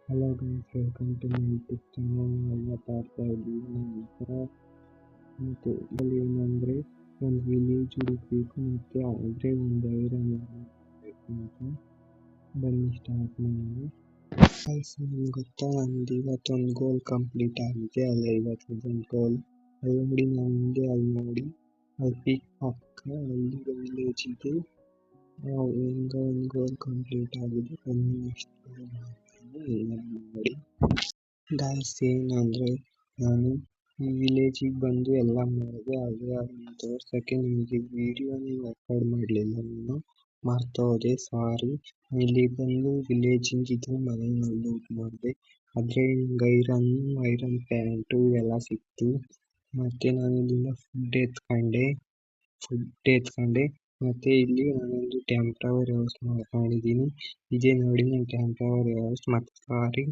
Hello guys, welcome to my YouTube channel. ಮಾತಾಡ್ತಾ ಇದ್ದೀವಿ ನಂತರ ಮತ್ತು ಇದರಲ್ಲಿ ಏನಂದರೆ ಒಂದು ವಿಲೇಜ್ ಹುಡುಕಬೇಕು ಮತ್ತು ಆದರೆ ಒಂದು ಐರನ್ ಮಾಡಬೇಕು ಅಂತ ಬನ್ನಿ ಸ್ಟಾರ್ಟ್ ಮಾಡೋಣ. ಗೈಸ್, ನಿಮ್ಗೆ ಗೊತ್ತಾ, ನಂದು ಇವತ್ತೊಂದು ಗೋಲ್ ಕಂಪ್ಲೀಟ್ ಆಗಿದೆ. ಅಲ್ಲ, ಇವತ್ತೊಂದು ಗೋಲ್ ಅಲ್ಲಿ ನೋಡಿ, ನಾನು ಮುಂದೆ ಅಲ್ಲಿ ನೋಡಿ ಅಲ್ಲಿ ಪೀಕ್ ಪಕ್ಕ ಅಲ್ಲಿ ವಿಲೇಜ್ ಇದೆ. ಒಂದು ಗೋಲ್ ಕಂಪ್ಲೀಟ್ ಆಗಿದೆ. ಬನ್ನಿ ನೆಕ್ಸ್ಟ್ ಮಾಡ್ತೀನಿ ನೋಡಿ. ಗಾಯ್ಸ್, ಏನಂದರೆ ನಾನು ಈ ವಿಲೇಜಿಗೆ ಬಂದು ಎಲ್ಲ ಮಾಡಿದೆ. ಆದರೆ ಅದನ್ನು ತೋರ್ಸೋಕ್ಕೆ ನಿಮಗೆ ವೀಡಿಯೋನೇ ರೆಕಾರ್ಡ್ ಮಾಡಲಿಲ್ಲ. ನಾನು ಮರ್ತೋದೆ, ಸಾರಿ. ಇಲ್ಲಿ ಬಂದು ವಿಲೇಜಿಂದ ಇದು ಮನೆ ಲೂಟ್ ಮಾಡಿದೆ. ಆದರೆ ನಂಗೆ ಐರನ್ ಪ್ಯಾಂಟು ಇವೆಲ್ಲ ಸಿಕ್ತು. ಮತ್ತು ನಾನು ಇಲ್ಲಿಂದ ಫುಡ್ ಎತ್ಕೊಂಡೆ ಮತ್ತು ಇಲ್ಲಿ ನಾನೊಂದು ಟೆಂಪ್ರವರಿ ಹೌಸ್ ಮಾಡ್ಕೊಂಡಿದ್ದೀನಿ. ಇದೇ ನೋಡಿ ನನ್ನ ಟೆಂಪ್ರವರಿ ಹೌಸ್. ಮತ್ತು ಸಾರಿ,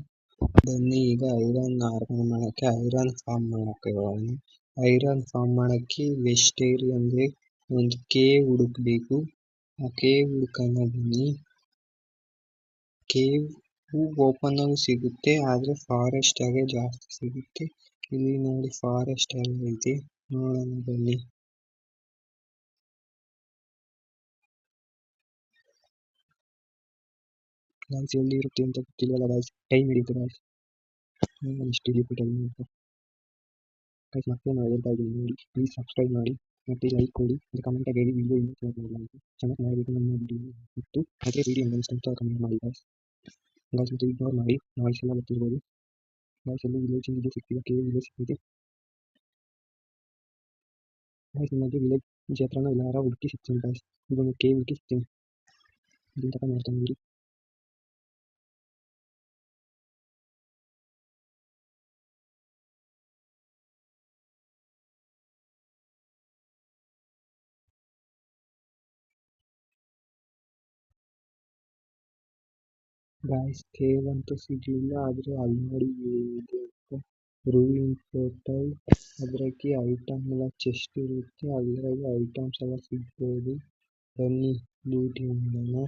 ಬನ್ನಿ ಈಗ ಐರನ್ ಆರ್ಮರ್ ಮಾಡೋಕ್ಕೆ ಐರನ್ ಫಾರ್ಮ್ ಮಾಡೋಕ್ಕೆ ಹೋಗೋಣ. ಐರನ್ ಫಾರ್ಮ್ ಮಾಡೋಕ್ಕೆ ವೆಸ್ಟೇರಿ ಅಂದರೆ ಒಂದು ಕೇವ್ ಹುಡುಕಬೇಕು. ಆ ಕೇವ್ ಹುಡ್ಕೋಣ ಬನ್ನಿ. ಕೇವ್ ಓಪನ್ ಆಗೂ ಸಿಗುತ್ತೆ, ಆದರೆ ಫಾರೆಸ್ಟ್ ಆಗೆ ಜಾಸ್ತಿ ಸಿಗುತ್ತೆ. ಇಲ್ಲಿ ನೋಡಿ ಫಾರೆಸ್ಟ್ ಎಲ್ಲ ಇದೆ, ನೋಡೋಣ ಬನ್ನಿ. ಗಾಯ್ಸ್, ಎಲ್ಲಿ ಇರುತ್ತೆ ಅಂತ ಗೊತ್ತಿಲ್ಲವಲ್ಲ ಗಾಯ್ಸ್, ಟೈಮ್ ಹಿಡಿಯುತ್ತೆ ಗಾಯ್ಸ್. ಇಷ್ಟು ಹಿಡಿಯುತ್ತೆ ಟೈಮ್ ಅಂತ ಗೈಸ್. ಮತ್ತೆ ನಾವು ಹೇಳ್ತಾ ಇದ್ದೀವಿ ನೋಡಿ, ಪ್ಲೀಸ್ ಸಬ್ಸ್ಕ್ರೈಬ್ ಮಾಡಿ ಮತ್ತು ಲೈಕ್ ಕೊಡಿ ಮತ್ತು ಕಮೆಂಟಾಗಿ ಹೇಳಿ ವಿಡಿಯೋ ಇನ್ನೂ ಚೆನ್ನಾಗಿ ಮಾಡಬೇಕು ನಮ್ಮ ವಿಡಿಯೋ ಇತ್ತು. ಆದರೆ ವಿಡಿಯೋ ಇಷ್ಟ ಅಂತ ಕಮೆಂಟ್ ಮಾಡಿ ಗಾಯ್ಸ್. ಮತ್ತು ಇಗ್ನೋರ್ ಮಾಡಿ, ವಾಯ್ಸ್ ಎಲ್ಲ ಗೊತ್ತಿರ್ಬೋದು ಗಾಯ್ಸ್. ಎಲ್ಲಿ ವಿಲೇಜ್ ಇದು ಸಿಕ್ತಿದೆ, ಕೇವ್ ವಿಲೇಜ್ ಸಿಕ್ಕಿದೆ ಗಾಯ್ಸ್. ನಿಮಗೆ ವಿಲೇಜ್ ಹತ್ರನೂ ಎಲ್ಲಾರ ಹುಡುಕಿ ಸಿಗ್ತೀನಿ ಗಾಯ್ಸ್. ಇದೊಂದು ಕೇವ್ ಹುಡುಕಿ ಸಿಗ್ತೀನಿ, ಇದನ್ನ ತಗೊಂಡು ಮಾಡ್ತಾನೆ. ಗಾಯ್ಸ್, ಕೇವ್ ಅಂತೂ ಸಿಗಲಿಲ್ಲ. ಆದರೆ ಅಲ್ಲಿ ನೋಡಿ ಇದೆ ಅಂತ ರೂಯಿನ್ ಪೋರ್ಟಲ್. ಅದಕ್ಕೆ ಐಟಮ್ ಎಲ್ಲ ಚೆಸ್ಟ್ ಇರುತ್ತೆ, ಅದರಾಗೆ ಐಟಮ್ಸ್ ಎಲ್ಲ ಸಿಗ್ಬೋದು. ಬನ್ನಿ ಲೂಟಿಂಗ್ ಮಾಡೋಣ.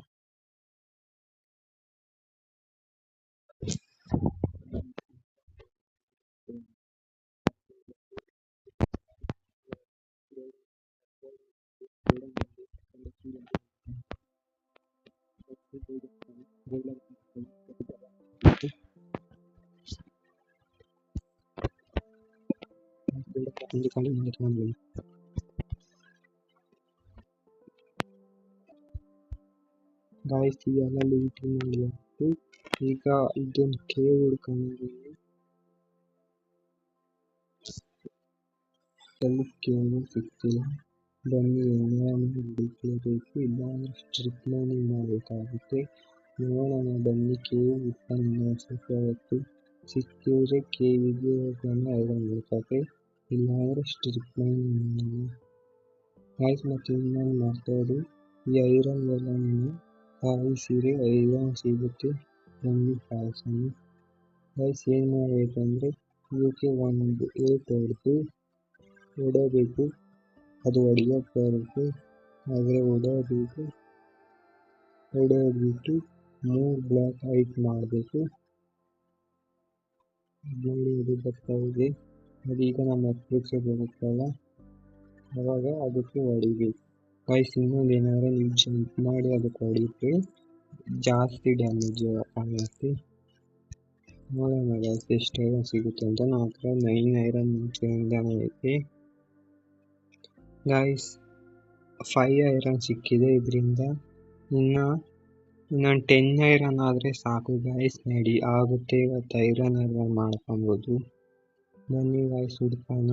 ಗಾಯ್ಸ್, ಇದೆಲ್ಲ ಲೂಟಿಂಗ್ ಮಾಡಬೇಕು. ಈಗ ಇದೊಂದು ಕೇವ್ ಹುಡ್ಕೊಂಡು ಎಲ್ಲಿ ಕೇವ್ ಸಿಗ್ತಿಲ್ಲ. ಬನ್ನಿ ಏನಾರ ಹುಡುಕಲೇಬೇಕು, ಇಲ್ಲಾಂದರೆ ಸ್ಟ್ರಿಪ್ ಲೈನಿಂಗ್ ಮಾಡಬೇಕಾಗುತ್ತೆ. ನೋಡೋಣ ಬನ್ನಿ. ಕೇವ್ ಹುಡ್ಕೊಂಡು ಇನ್ನೊಂದು ಸ್ವಲ್ಪ ಹೊತ್ತು ಸಿಕ್ಕಿದ್ರೆ ಕೇವಿಗೆ ಹೋಗೋಣ ಐರನ್ ಹುಡ್ಕೋಕ್ಕೆ, ಇಲ್ಲಾಂದರೆ ಸ್ಟ್ರಿಪ್ ಲೈನಿಂಗ್ ಮಾಡೋಣ ಗಾಯ್ಸ್. ಮತ್ತು ಇನ್ನೊಂದು ಮಾಡ್ತಾಯಿದ್ದು, ಈ ಐರನ್ ಎಲ್ಲ ಕಾಯಿಸಿದ್ರೆ ಐರನ್ ಸಿಗುತ್ತೆ. ಬನ್ನಿ ಕಾಯಿಸೋಣ ಗಾಯ್ಸ್. ಏನು ಮಾಡಬೇಕಂದ್ರೆ ಇದಕ್ಕೆ ಒಂದು ಏಟ್ ಹೊಡಬೇಕು. ಅದು ಹೊಡಿಯೋಕ್ಕೆ ಬರುತ್ತೆ, ಆದರೆ ಹೊಡೆದ್ಬಿಟ್ಟು 3 ಬ್ಲಾಕ್ ಹೈಟ್ ಮಾಡಬೇಕು. ನೋಡಿ, ಅದು ಬರ್ತಾ ಇದೆ. ಅದೀಗ ನಮ್ಮ ಹತ್ರಕ್ಕೆ ಬರುತ್ತಲ್ಲ, ಆವಾಗ ಅದಕ್ಕೆ ಹೊಡಿಬೇಕು ಗಾಯ್ಸ್. ಇನ್ನೊಂದು ಏನಾದರೂ ನೀವು ಜಂಪ್ ಮಾಡಿ ಅದಕ್ಕೆ ಹೊಡಿದ್ರೆ ಜಾಸ್ತಿ ಡ್ಯಾಮೇಜ್ ಆಗುತ್ತೆ. ನೋಡೋಣ ಗಾಯ್ಸ್ ಎಷ್ಟು ಐರನ್ ಸಿಗುತ್ತೆ ಅಂತ. ನನ್ನ ಹತ್ರ 9 ಐರನ್ ಮುಂಚೆಯಿಂದನೇ ಐತೆ ಗಾಯ್ಸ್. 5 ಐರನ್ ಸಿಕ್ಕಿದೆ ಇದರಿಂದ. ಇನ್ನೊಂದು 10 ಐರನ್ ಆದರೆ ಸಾಕು ಗಾಯ್ಸ್. ನಡಿ ಆಗುತ್ತೆ, ಇವತ್ತು ಐರನ್ ಮಾಡ್ಕೊಬೋದು. ಬನ್ನಿ ಗಾಯ್ಸ್ ಹುಡ್ಕೋಣ.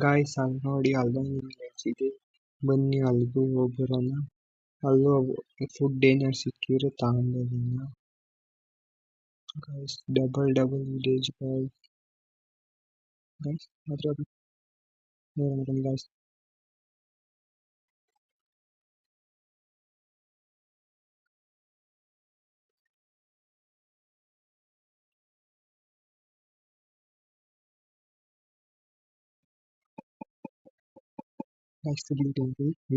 ಗಾಯ್ಸ್ ಅಲ್ಲಿ ನೋಡಿ, ಅಲ್ಲೊಂದು ವಿಲೇಜ್ ಇದೆ. ಬನ್ನಿ ಅಲ್ಲಿಗೂ ಹೋಗ್ಬರೋಣ. ಅಲ್ಲೂ ಫುಡ್ ಏನಾರು ಸಿಕ್ಕಿದ್ರೆ ತಗೊಂಡೋಗೋಣ ಗಾಯ್ಸ್. Double village guys. ನೋಡೋಣ ಗಾಯ್ಸ್.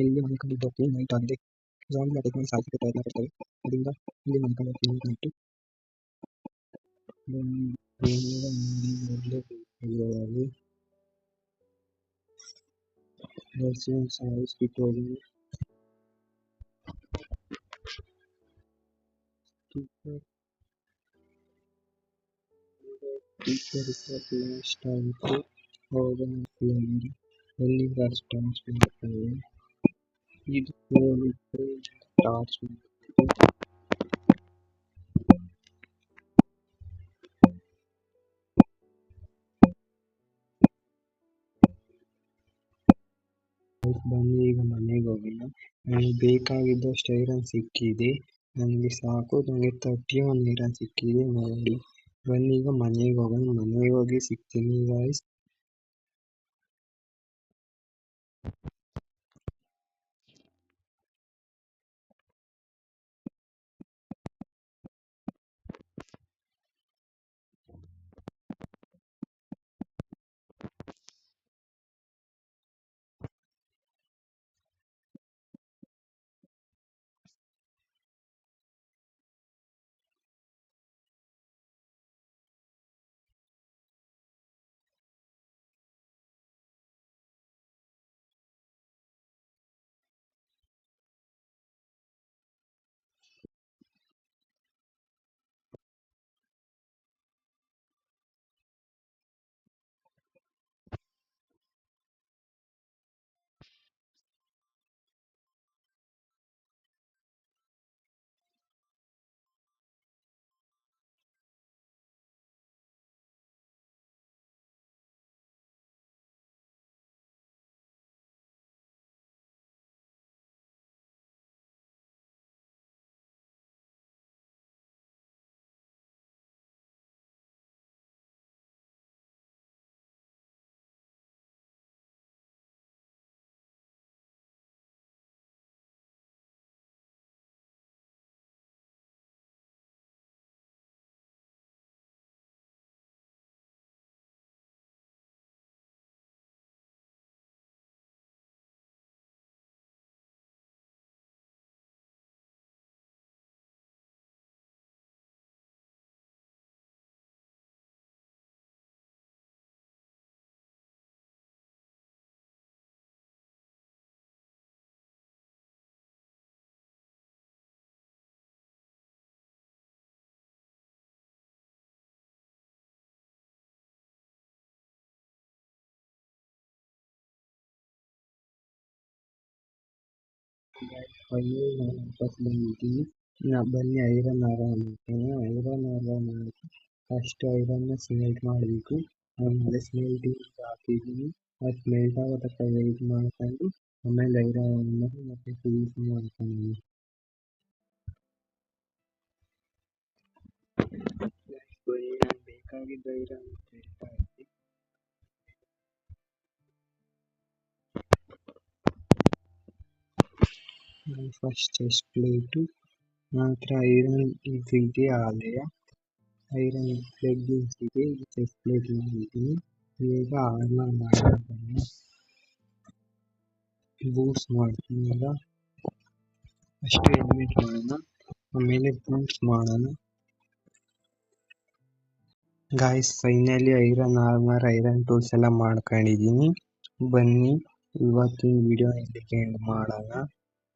ಇಲ್ಲಿ ಮಲ್ಕೊಂಡಿದ್ದಕ್ಕೆ ನೈಟ್ ಆಗಿದೆ. ಜಾಂಬಿ ಅಟ್ಯಾಕ್ ಸಾಧಿಸಲು ಪ್ರಯತ್ನ ಪಡ್ತವೆ. ಅದರಿಂದ ಇಲ್ಲಿ ಮಲ್ಕೊಳ್ಳೋಕೆ ನೈಟ್ ನೋಡಲೇಬೇಕಾಗಿರುವಾಗ ಸಾಯಿಸ್ಬಿಟ್ಟು ಲಾಸ್ಟ್ ಆಯಿತು. ಎಲ್ಲಿಂದ ಟಾರ್ಚ್ ಬರ್ತವೆ. ಇದು ಟಾರ್ಚ್ ಬನ್ನಿ, ಈಗ ಮನೆಗೆ ಹೋಗೋಣ. ನನಗೆ ಬೇಕಾಗಿದ್ದಷ್ಟು ಐರನ್ ಸಿಕ್ಕಿದೆ. ನನಗೆ ಸಾಕು. ನನಗೆ 31 ಐರನ್ ಸಿಕ್ಕಿದೆ ನೋಡಿ. ಬನ್ನಿ ಈಗ ಮನೆಗೆ ಹೋಗೋಣ. ಮನೆಗೆ ಹೋಗಿ ಸಿಗ್ತೀನಿ ಗಾಯ್ಸ್. ವಾಪಸ್ ಬಂದಿದ್ದೀನಿ. ಬನ್ನಿ ಐರನ್ ಆರ ಮಾಡ್ತೇನೆ. ಐರನ್ ಆರ ಮಾಡಿ ಫಸ್ಟ್ ಐರನ್ನ ಸ್ಮೆಲ್ಟ್ ಮಾಡಬೇಕು. ಆಮೇಲೆ ಸ್ಮೆಲ್ಟಿಂಗ್ ಹಾಕಿದ್ದೀನಿ. ಅದು ಸ್ಮೆಲ್ಟ್ ಆಗೋ ತನಕ ವೆಯ್ಟ್ ಮಾಡ್ಕೊಂಡು ಆಮೇಲೆ ಐರನ್ ಮತ್ತೆ ಯೂಸ್ ಮಾಡ್ತೀನಿ. ಬೇಕಾಗಿದ್ದ ಐರನ್ ಹೇಳ್ತಾ ಇದ್ದೆ. ಫಸ್ಟ್ ಚೆಸ್ಟ್ ಪ್ಲೇಟು, ನಂತರ ಐರನ್ ಇದೆ ಆಲಯ. ಐರನ್ ಪ್ಲೇಟ್ಸ್ ಇದೆ. ಚೆಸ್ಟ್ ಪ್ಲೇಟ್ ಮಾಡಿದ್ದೀನಿ. ಈಗ ಆರ್ಮರ್ ಮಾಡೋಣ. ಬೂಟ್ಸ್ ಮಾಡ್ತೀನಿ. ಈಗ ಫಸ್ಟ್ ಹೆಲ್ಮೆಟ್ ಮಾಡೋಣ, ಆಮೇಲೆ ಬೂಟ್ಸ್ ಮಾಡೋಣ. Guys finally iron armour, iron tools ಎಲ್ಲ ಮಾಡ್ಕೊಂಡಿದ್ದೀನಿ. ಬನ್ನಿ ಇವತ್ತಿನ ವಿಡಿಯೋ ಇಲ್ಲಿಗೆ ಎಂಡ್ ಮಾಡೋಣ.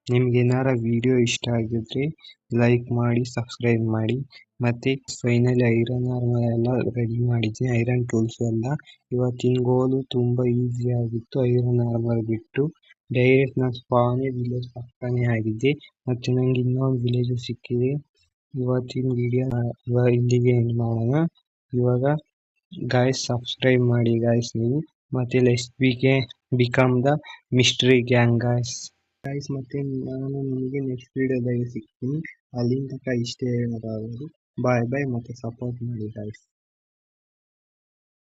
ನಿಮ್ಗೆ ಏನಾರ ವಿಡಿಯೋ ಇಷ್ಟ ಆಗಿದ್ರೆ ಲೈಕ್ ಮಾಡಿ, ಸಬ್ಸ್ಕ್ರೈಬ್ ಮಾಡಿ. ಮತ್ತೆ ಫೈನಲಿ ಐರನ್ ಆರ್ಮರ್ ಎಲ್ಲ ರೆಡಿ ಮಾಡಿದ್ದೀನಿ. ಐರನ್ ಟೂಲ್ಸ್ ಎಲ್ಲ. ಇವತ್ತಿನ ಗೋಲು ತುಂಬಾ ಈಸಿ ಆಗಿತ್ತು. ಐರನ್ ಆರ್ಮರ್ ಬಿಟ್ಟು ಡೈರೆಕ್ಟ್ ನಾನು ಸ್ಪಾನೇ ವಿಲೇಜ್ ಪಕ್ಕನೇ ಆಗಿದ್ದೆ. ಮತ್ತೆ ನಂಗೆ ಇನ್ನೊಂದು ವಿಲೇಜ್ ಸಿಕ್ಕಿದೆ. ಇವತ್ತಿನ ವಿಡಿಯೋ ಇಲ್ಲಿಗೆ ಎಂಡ್ ಮಾಡೋಣ. ಇವಾಗ ಗಾಯ್ಸ್ ಸಬ್ಸ್ಕ್ರೈಬ್ ಮಾಡಿ ಗಾಯ್ಸ್ ನೀವು. ಮತ್ತೆ let's become the mystery gang guys. ಮತ್ತೆ ನಾನು ನಿಮಗೆ ನೆಕ್ಸ್ಟ್ ವಿಡಿಯೋದಾಗ ಸಿಗ್ತೀನಿ. ಅಲ್ಲಿಂದ ತನಕ ಇಷ್ಟೇ ಹೇಳೋದಾಗೋದು. ಬಾಯ್ ಬಾಯ್. ಮತ್ತೆ ಸಪೋರ್ಟ್ ಮಾಡಿ ಗಾಯ್ಸ್.